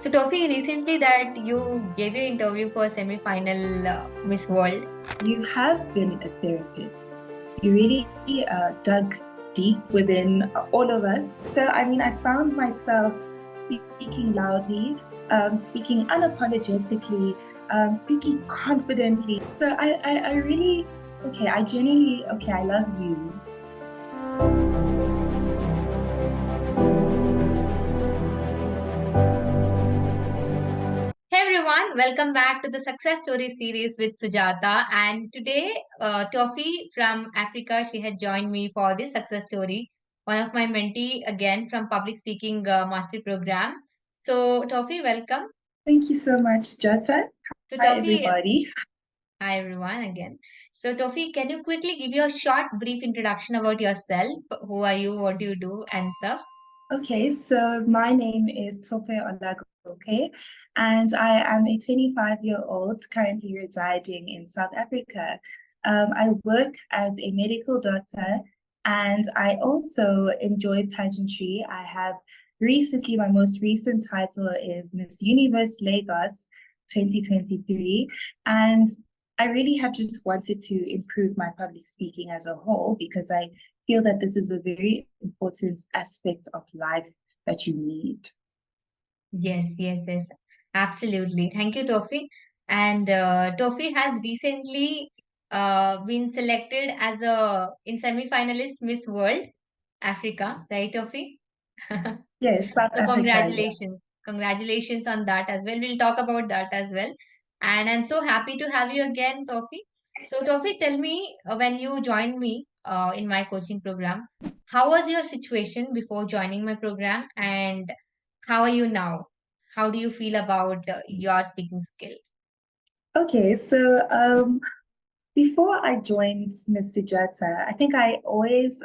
So, Tofi, recently that you gave your interview for semi-final Miss World. You have been a therapist. You really dug deep within all of us. So, I found myself speaking loudly, speaking unapologetically, speaking confidently. So, I really, I genuinely, I love you. Hey everyone, welcome back to the Success Story series with Sujata. And today, Tofi from Africa, she had joined me for this success story. One of my mentee again from Public Speaking Mastery Program. So, Tofi, welcome. Thank you so much, Jata. So, Hi, Tofi, everybody. hi everyone again. So, Tofi, can you quickly give your short, brief introduction about yourself? Who are you? What do you do? And stuff. Okay, so my name is Tofe Olagoke, and I am a 25-year-old currently residing in South Africa. I work as a medical doctor, and I also enjoy pageantry. I have recently, my most recent title is Miss Universe Lagos 2023, and I really have just wanted to improve my public speaking as a whole because I feel that this is a very important aspect of life that you need. Yes, absolutely. Thank you, Tofi. And Tofi has recently been selected as a in semi-finalist Miss World Africa, right, Tofi? Yes, South So Africa, yeah. congratulations on that as well. We'll talk about that as well. And I'm so happy to have you again, Tofi. So, Tofi, tell me when you joined me in my coaching program, how was your situation before joining my program, and how are you now? How do you feel about your speaking skill? Okay, so before I joined Miss Sujata, I think I always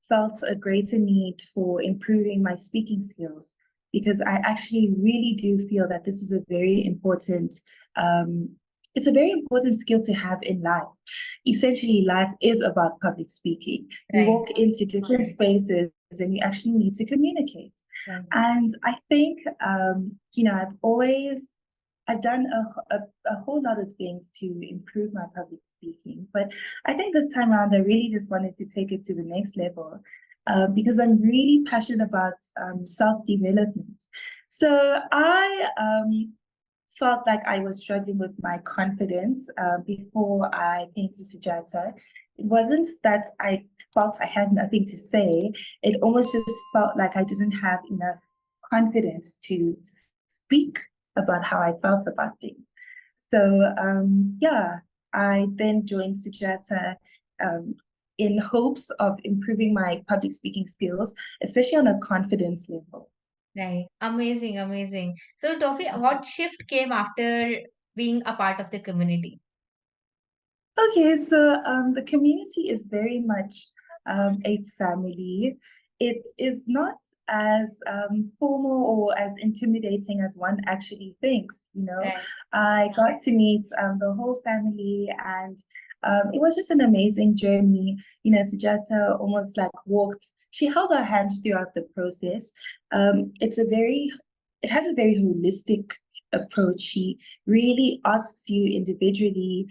felt a greater need for improving my speaking skills because I actually really do feel that this is a very important um, it's a very important skill to have in life. Essentially, life is about public speaking. You Right, walk into different spaces and you actually need to communicate. right. And I think, I've done a whole lot of things to improve my public speaking, but I think this time around, I really just wanted to take it to the next level because I'm really passionate about self-development. So I felt like I was struggling with my confidence before I came to Sujata. It wasn't that I felt I had nothing to say. It almost just felt like I didn't have enough confidence to speak about how I felt about things. So yeah, I then joined Sujata um, in hopes of improving my public speaking skills, especially on a confidence level. Right. Amazing, amazing. So, Tofi, what shift came after being a part of the community? Okay, so the community is very much a family. It is not as formal or as intimidating as one actually thinks. Right. I got to meet the whole family, and it was just an amazing journey. Sujata almost like walked. She held our hand throughout the process. It has a very holistic approach. She really asks you individually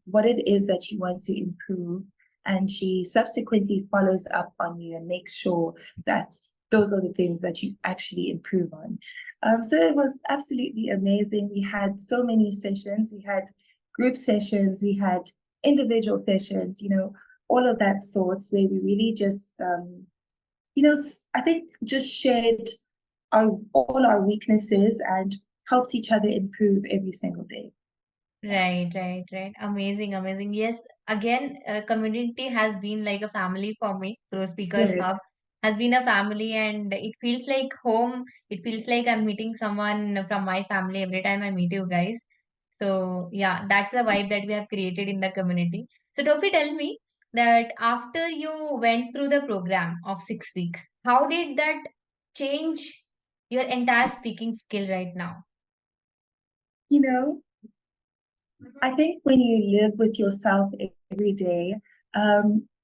what it is that you want to improve. And she subsequently follows up on you and makes sure that those are the things that you actually improve on. So it was absolutely amazing. We had so many sessions. We had group sessions, we had individual sessions, all of that sorts where we really just, I think just shared all our weaknesses and helped each other improve every single day. Right. Amazing, amazing. Yes, again, community has been like a family for me. Pro Speakers Yes. Hub has been a family, and it feels like home. It feels like I'm meeting someone from my family every time I meet you guys. So, yeah, that's the vibe that we have created in the community. So, Tofi, tell me that after you went through the program of 6 weeks, how did that change your entire speaking skill right now? You know, I think when you live with yourself every day,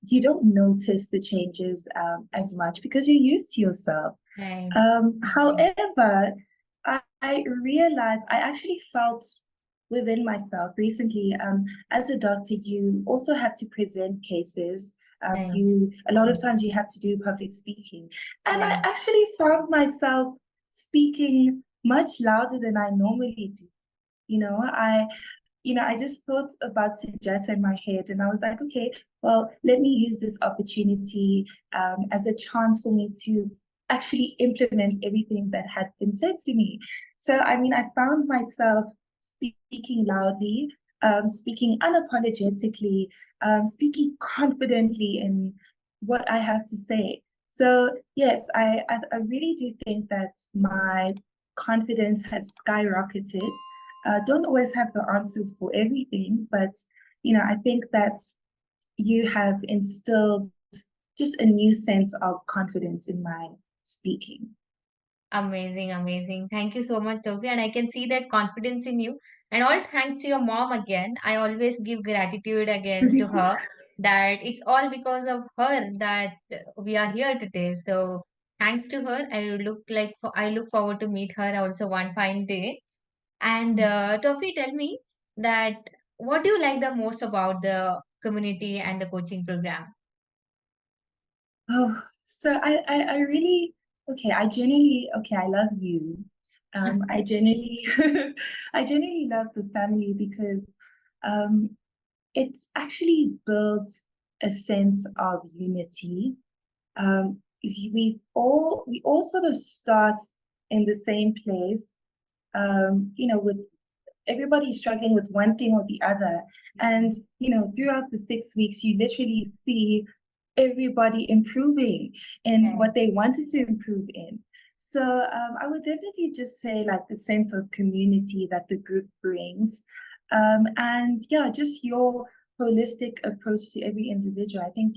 you don't notice the changes as much because you're used to yourself. Right. However, I realized I actually felt within myself recently, as a doctor, you also have to present cases. Right, You a lot of times you have to do public speaking. And I right. actually found myself speaking much louder than I normally do. You know, I just thought about Sujata in my head, and I was like, okay, well, let me use this opportunity as a chance for me to actually implement everything that had been said to me. So, I mean, I found myself speaking loudly, speaking unapologetically, speaking confidently in what I have to say. So, yes, I really do think that my confidence has skyrocketed. Don't always have the answers for everything, but I think that you have instilled just a new sense of confidence in my speaking. Amazing, amazing. Thank you so much, Toby. And I can see that confidence in you. And all thanks to your mom again. I always give gratitude again to her that it's all because of her that we are here today. So thanks to her, I look forward to meet her also one fine day. And Tofi, tell me that what do you like the most about the community and the coaching program? Oh, so I really, okay, I love you. I genuinely, I genuinely love the family because um, it actually builds a sense of unity. We all sort of start in the same place, with everybody struggling with one thing or the other. And, throughout the 6 weeks, you literally see everybody improving in Right, what they wanted to improve in. So I would definitely just say like the sense of community that the group brings. And yeah, just your holistic approach to every individual. I think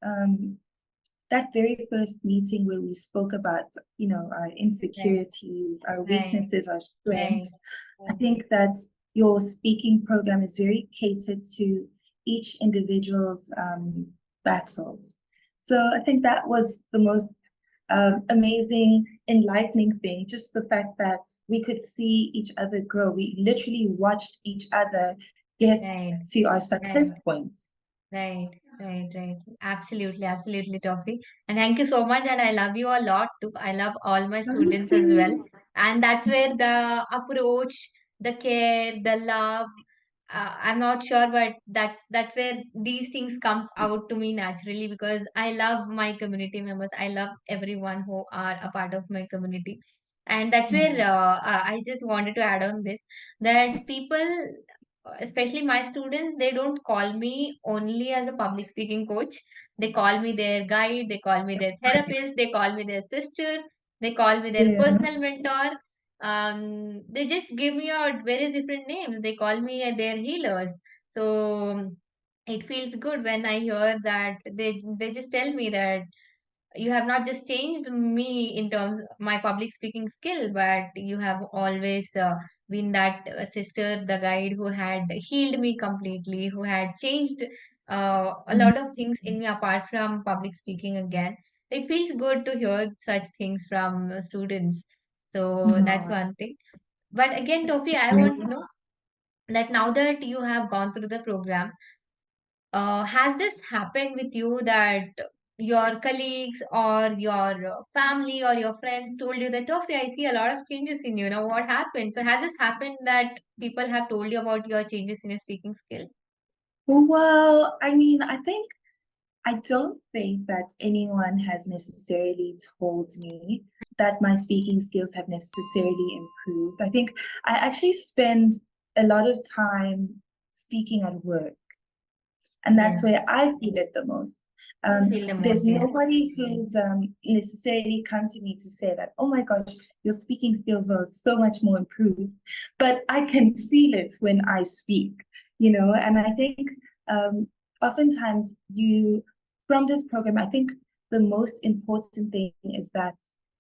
um, that very first meeting where we spoke about, our right, insecurities, our right, weaknesses, our right, strengths, I think that your speaking program is very catered to each individual's battles. So I think that was the most amazing, enlightening thing, just the fact that we could see each other grow. We literally watched each other get right, to our success right. points. Right, right. Absolutely, absolutely, Toffee. And thank you so much. And I love you a lot too. I love all my Me students as well. too. And that's where the approach, the care, the love, I'm not sure, but that's where these things comes out to me naturally because I love my community members. I love everyone who are a part of my community. And that's where I just wanted to add on this that people, especially my students, they don't call me only as a public speaking coach. They call me their guide, they call me their therapist, they call me their sister, they call me their Yeah. personal mentor. They just give me a very different name. They call me their healers. So it feels good when I hear that they just tell me that you have not just changed me in terms of my public speaking skill, but you have always been that sister, the guide who had healed me completely, who had changed a lot of things in me apart from public speaking again. It feels good to hear such things from students. So that's Oh, one thing. But again, Topi, I want to great. know that now that you have gone through the program, has this happened with you that your colleagues or your family or your friends told you that, Tofi, I see a lot of changes in you. Now, what happened? So, has this happened that people have told you about your changes in your speaking skill? Well, I mean, I don't think that anyone has necessarily told me that my speaking skills have necessarily improved. I think I actually spend a lot of time speaking at work. And that's Yes, where I feel it the most. you feel the There's most, yes. nobody who's necessarily come to me to say that, oh my gosh, your speaking skills are so much more improved. But I can feel it when I speak, and I think um, oftentimes from this program, I think the most important thing is that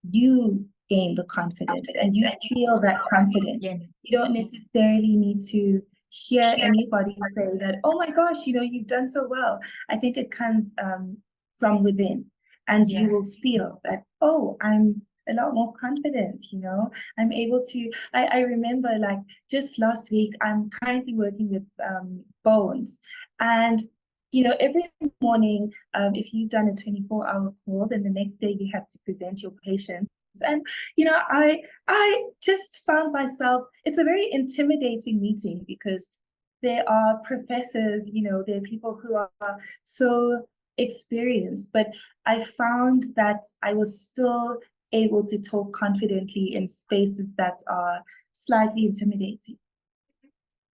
you gain the confidence and you feel that confidence. Yes, You don't necessarily need to hear anybody say that, oh my gosh, you've done so well. I think it comes from within, and you yeah, will feel that, oh, I'm a lot more confident, I'm able to, I remember like just last week, I'm currently working with bones. And, every morning, if you've done a 24-hour call, then the next day you have to present your patients. And, I just found myself, it's a very intimidating meeting because there are professors, there are people who are so experienced, but I found that I was still able to talk confidently in spaces that are slightly intimidating.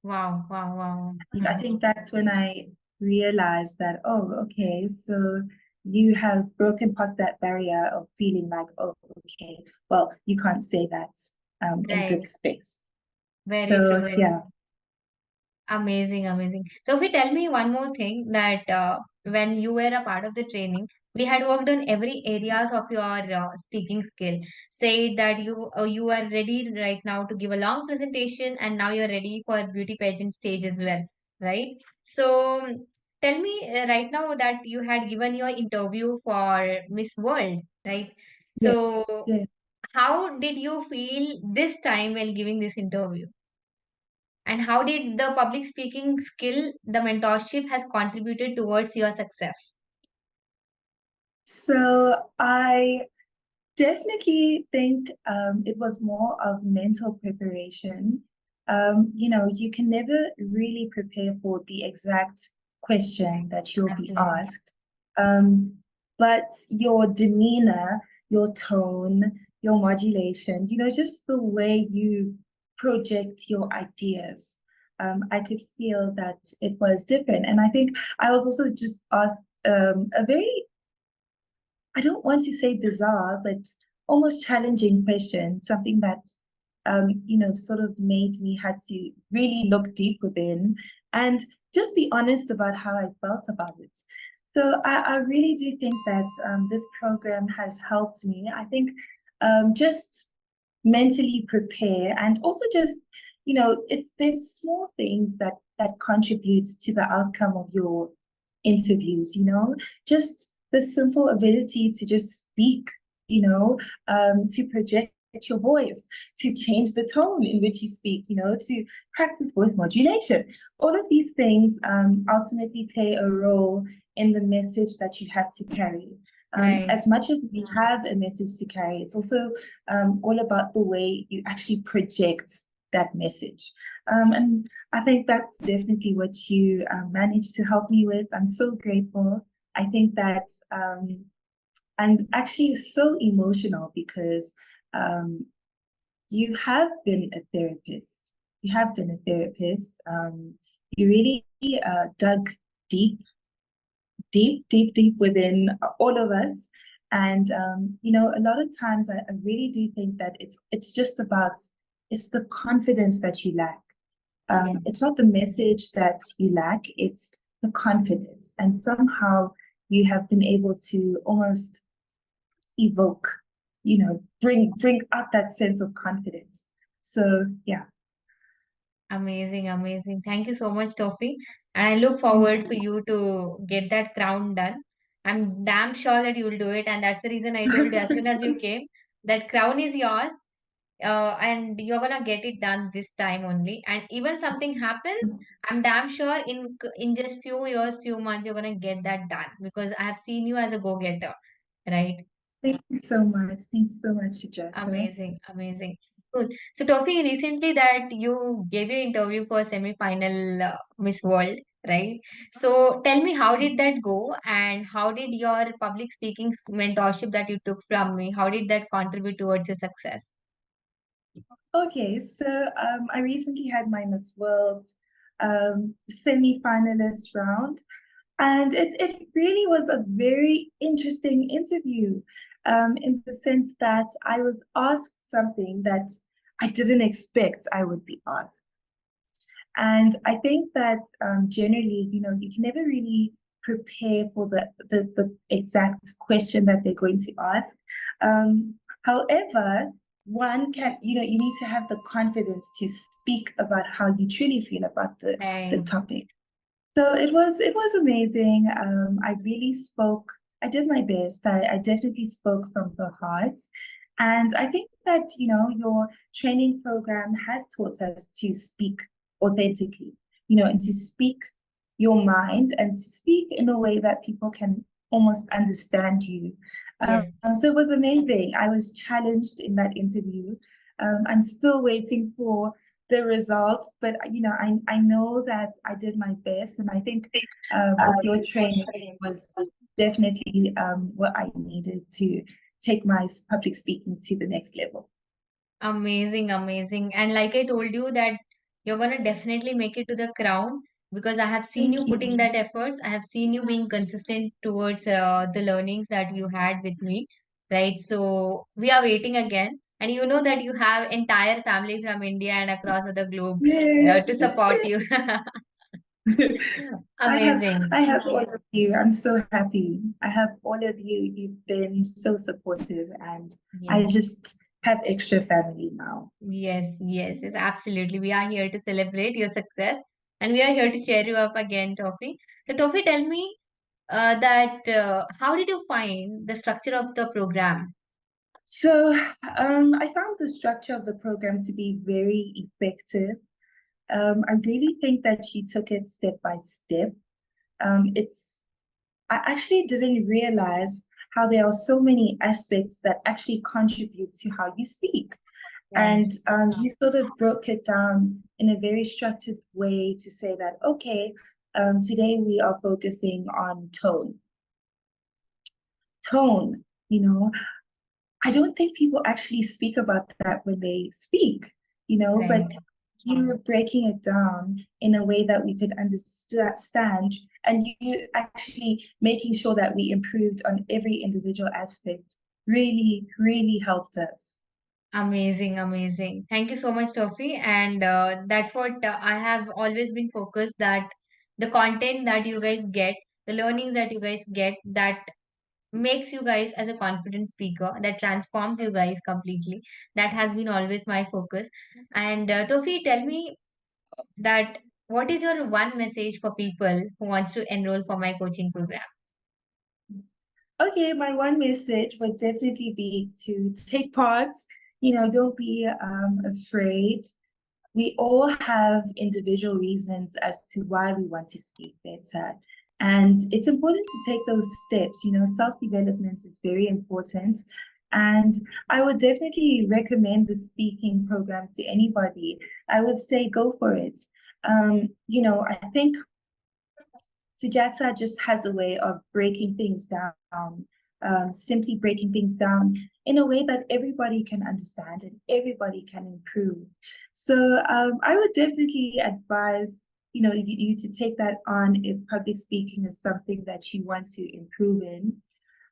Wow, wow, wow. I think that's when I realized that, oh, okay, so you have broken past that barrier of feeling like, oh, okay, well, you can't say that in Right. this space. Very true. So Very yeah, amazing, amazing. So, if you tell me one more thing that when you were a part of the training, we had worked on every areas of your speaking skill. Say that you are ready right now to give a long presentation, and now you're ready for beauty pageant stage as well, right? So, tell me right now that you had given your interview for Miss World, right? yeah, So, yeah. how did you feel this time while giving this interview? And how did the public speaking skill, the mentorship has contributed towards your success? So I definitely think it was more of mental preparation. You can never really prepare for the exact question that you'll be Absolutely. asked. Um, but your demeanor, your tone, your modulation, just the way you project your ideas, I could feel that it was different. And I think I was also just asked a very, I don't want to say bizarre, but almost challenging question, something that sort of made me had to really look deep within and just be honest about how I felt about it. So I really do think that this program has helped me. I think just mentally prepare and also just it's there's small things that contributes to the outcome of your interviews, just the simple ability to just speak, to project your voice, to change the tone in which you speak, to practice voice modulation. All of these things ultimately play a role in the message that you have to carry. Right, As much as we have a message to carry, it's also all about the way you actually project that message. And I think that's definitely what you managed to help me with. I'm so grateful. I think that I'm actually so emotional because um, you have been a therapist. You have been a therapist. You really dug deep deep within all of us. And a lot of times I really do think that it's just about it's the confidence that you lack. yeah, It's not the message that you lack, it's the confidence. And somehow you have been able to almost evoke, bring up that sense of confidence. So yeah, amazing, amazing. Thank you so much, Tofi. And I look thank forward for you. you to get that crown done. I'm damn sure that you will do it, and that's the reason I told you as soon as you came, that crown is yours, and you're gonna get it done this time only. And even something happens, I'm damn sure in just few years, few months, you're gonna get that done because I have seen you as a go-getter, right? Thank you so much. Thanks so much, Sujata. Amazing, amazing. Cool. So, Tofi, recently that you gave your interview for semi-final Miss World, right? So, tell me, how did that go, and how did your public speaking mentorship that you took from me, how did that contribute towards your success? Okay, so I recently had my Miss World semi-finalist round, and it really was a very interesting interview in the sense that I was asked something that I didn't expect I would be asked. And I think that generally, you can never really prepare for the exact question that they're going to ask. However, one can, you need to have the confidence to speak about how you truly feel about the Right. topic. So it was amazing. I really spoke. I did my best. I definitely spoke from the heart, And I think that, your training program has taught us to speak authentically, and to speak your mind and to speak in a way that people can almost understand you. Yes. So it was amazing. I was challenged in that interview. I'm still waiting for the results, but I know that I did my best, and I think with your training was definitely what I needed to take my public speaking to the next level. Amazing, amazing. And like I told you that you're gonna definitely make it to the crown because I have seen you Thank putting you. that efforts. I have seen you being consistent towards the learnings that you had with me, right? So we are waiting again. And you know that you have entire family from India and across the globe Yes. to support you. I have Amazing. I have all of you. I'm so happy. I have all of you. You've been so supportive, and I Yes. just have extra family now. Yes, yes, yes, absolutely. We are here to celebrate your success and we are here to cheer you up again, Tofi. So, Tofi, tell me that how did you find the structure of the program? So I found the structure of the program to be very effective. I really think that she took it step by step. It's I actually didn't realize how there are so many aspects that actually contribute to how you speak. Right. And you sort of broke it down in a very structured way to say that, okay, today we are focusing on tone. Tone, I don't think people actually speak about that when they speak, but Right. you were breaking it down in a way that we could understand, and you actually making sure that we improved on every individual aspect really, really helped us. Amazing, amazing. Thank you so much, Tofi. And that's what I have always been focused that the content that you guys get, the learnings that you guys get, that makes you guys as a confident speaker, that transforms you guys completely. That has been always my focus. And Tofi, tell me that what is your one message for people who wants to enroll for my coaching program? Okay, my one message would definitely be to take part. Don't be afraid. We all have individual reasons as to why we want to speak better. And it's important to take those steps. Self-development is very important. And I would definitely recommend the speaking program to anybody. I would say go for it. I think Sujata just has a way of breaking things down, simply breaking things down in a way that everybody can understand and everybody can improve. So I would definitely advise, you to take that on if public speaking is something that you want to improve in.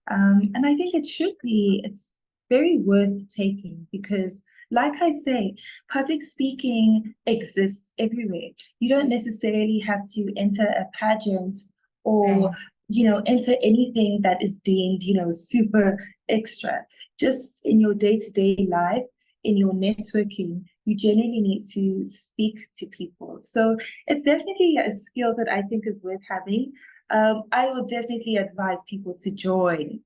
And I think it's very worth taking because, like I say, public speaking exists everywhere. You don't necessarily have to enter a pageant or, Right. enter anything that is deemed, super extra. Just in your day-to-day life, in your networking, you generally need to speak to people. So it's definitely a skill that I think is worth having. I would definitely advise people to join.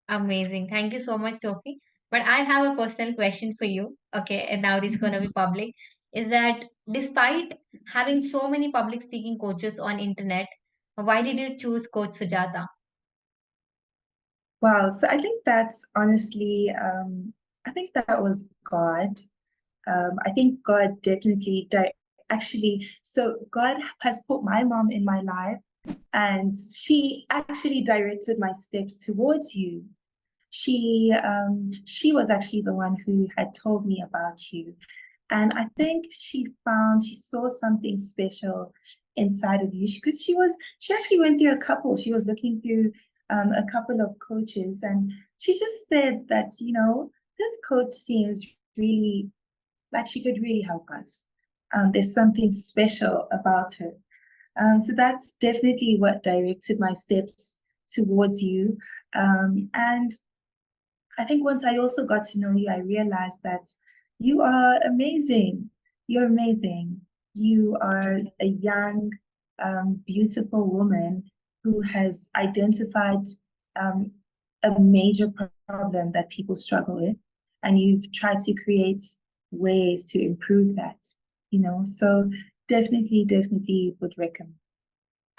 Amazing. Thank you so much, Tofi. But I have a personal question for you. Okay, and now it's gonna be public. Is that despite having so many public speaking coaches on internet, why did you choose Coach Sujata? Wow, so I think that's honestly, I think that was God. I think God definitely actually, so God has put my mom in my life, and she actually directed my steps towards you. She was actually the one who had told me about you. And I think she saw something special inside of you because she actually went through a couple. She was looking through a couple of coaches, and she just said that, this coach seems really like she could really help us. There's something special about her. So that's definitely what directed my steps towards you. And I think once I also got to know you, I realized that you are amazing. You're amazing. You are a young, beautiful woman who has identified um, a major problem that people struggle with. and you've tried to create ways to improve that, so definitely would recommend.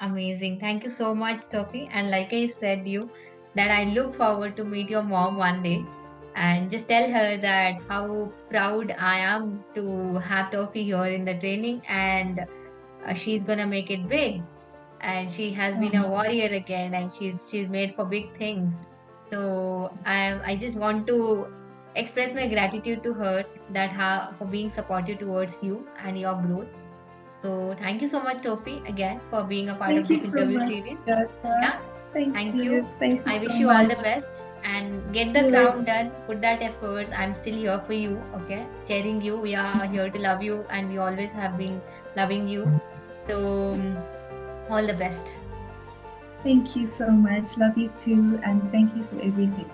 Amazing. Thank you so much, Tofi. And like I said you that I look forward to meet your mom one day and just tell her that how proud I am to have Tofi here in the training, and she's gonna make it big. And she has been a Oh, warrior again, and she's made for big things. So I just want to express my gratitude to her that how for being supportive towards you and your growth. So thank you so much, Tofi, again for being a part thank of this you so interview much, series. Jessica. Yeah, Thank thank you. you. Thank you I so wish you all the much. best and get the Yes. crown done. Put that efforts. I'm still here for you. Okay, cheering you. We are here to love you, and we always have been loving you. So all the best. Thank you so much. Love you too. And thank you for everything.